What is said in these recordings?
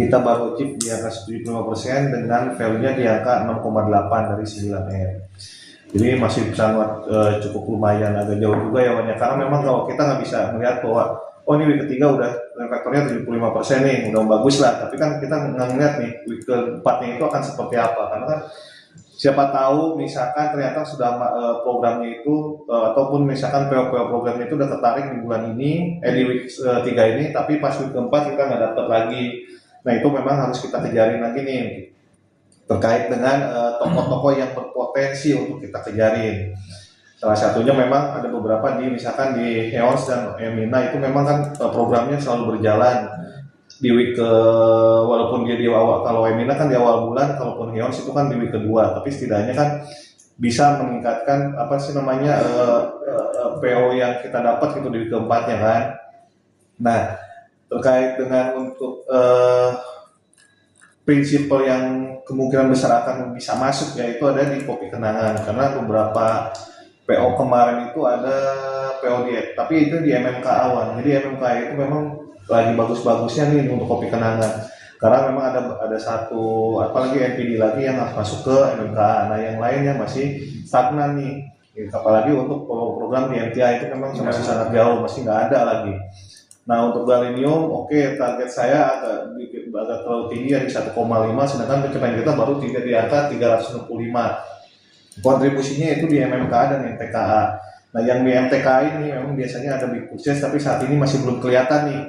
kita baru achieve di angka 75% dengan value-nya di angka 6,8 dari 9M. Jadi masih sangat cukup lumayan, agak jauh juga ya Wan ya, karena memang kalau kita nggak bisa melihat bahwa oh ini week ketiga udah faktornya 75% nih, udah bagus lah, tapi kan kita nggak ngeliat nih week keempatnya itu akan seperti apa, karena kan siapa tahu misalkan ternyata sudah programnya itu ataupun misalkan PO programnya itu udah tertarik di bulan ini, di week 3 ini, tapi pas week keempat kita nggak dapat lagi. Nah itu memang harus kita kejarin lagi nih terkait dengan toko-toko yang berpotensi untuk kita kejarin. Salah satunya memang ada beberapa di misalkan di Heos dan Emina itu memang kan programnya selalu berjalan di week ke, walaupun dia di awal, kalau Emina kan di awal bulan, kalaupun Heos itu kan di week kedua, tapi setidaknya kan bisa meningkatkan apa sih namanya PO yang kita dapat gitu di week keempatnya kan. Nah terkait dengan untuk prinsipal yang kemungkinan besar akan bisa masuk yaitu ada di kopi kenangan, karena beberapa PO kemarin itu ada PO diet, tapi itu di MMK awan. Jadi MMK itu memang lagi bagus-bagusnya nih untuk kopi kenangan, karena memang ada satu apalagi NPD lagi yang harus masuk ke MMK. Nah yang lainnya masih stagnan nih, apalagi untuk program di MTI itu memang masih sangat jauh, masih nggak ada lagi. Nah untuk galenium, oke, target saya agak terlalu tinggi ya di 1,5, sedangkan pencapaian kita baru di angka 365. Kontribusinya itu di MMK dan MTKA. Nah yang di MTKA ini memang biasanya ada big purchase, tapi saat ini masih belum kelihatan nih.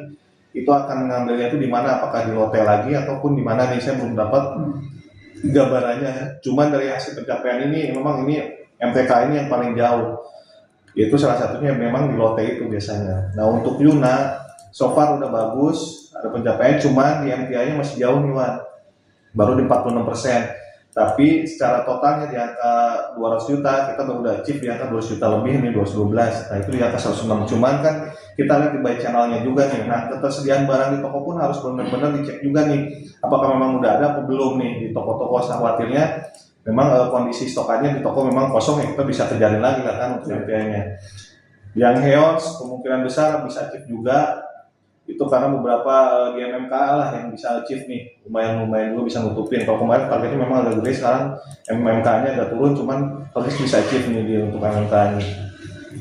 Itu akan mengambilnya itu di mana, apakah di lote lagi ataupun di mana nih, saya belum dapat gambarannya. Cuman dari hasil pencapaian ini memang ini MTKA ini yang paling jauh. Itu salah satunya memang di lote itu biasanya. Nah untuk Yuna so far udah bagus, ada pencapaian, cuman di MTI-nya masih jauh nih Wan, baru di 46%. Tapi secara totalnya di angka 200 juta, kita baru udah achieve di angka 200 juta lebih nih, 212. Nah itu di angka 106, cuman kan kita lihat di buy channelnya juga nih. Nah ketersediaan barang di toko pun harus benar-benar dicek juga nih, apakah memang udah ada atau belum nih di toko-toko. Khawatirnya memang kondisi stokannya di toko memang kosong ya, kita bisa kejarin lagi lah kan untuk MTI-nya. Yang Heos kemungkinan besar bisa achieve juga, itu karena beberapa di MMK lah yang bisa achieve nih, lumayan dulu bisa nutupin. Kalau kemarin targetnya memang agak gede, sekarang MMK-nya agak turun, cuman harus bisa achieve nih di untuk MMK ini.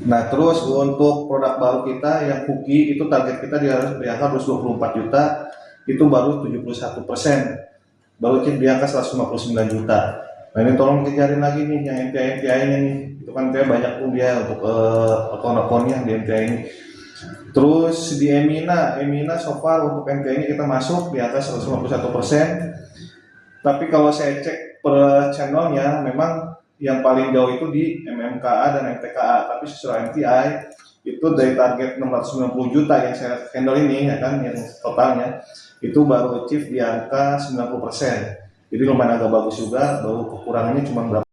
Nah terus untuk produk baru kita yang Cookie, itu target kita di angka 224 juta, itu baru 71%, baru achieve di angka 159 juta. Nah ini tolong kejarin lagi nih yang MTI-nya nih, itu kan kayak banyak pun dia untuk akun-akunnya di MTI ini. Terus di Emina so far untuk MTI ini kita masuk di atas 151%. Tapi kalau saya cek per channelnya, memang yang paling jauh itu di MMKA dan MTKA. Tapi sesuai MTI itu dari target 690 juta yang saya handle ini ya kan, yang totalnya itu baru achieve di angka 90%. Jadi lumayan agak bagus juga, baru kekurangannya cuma berapa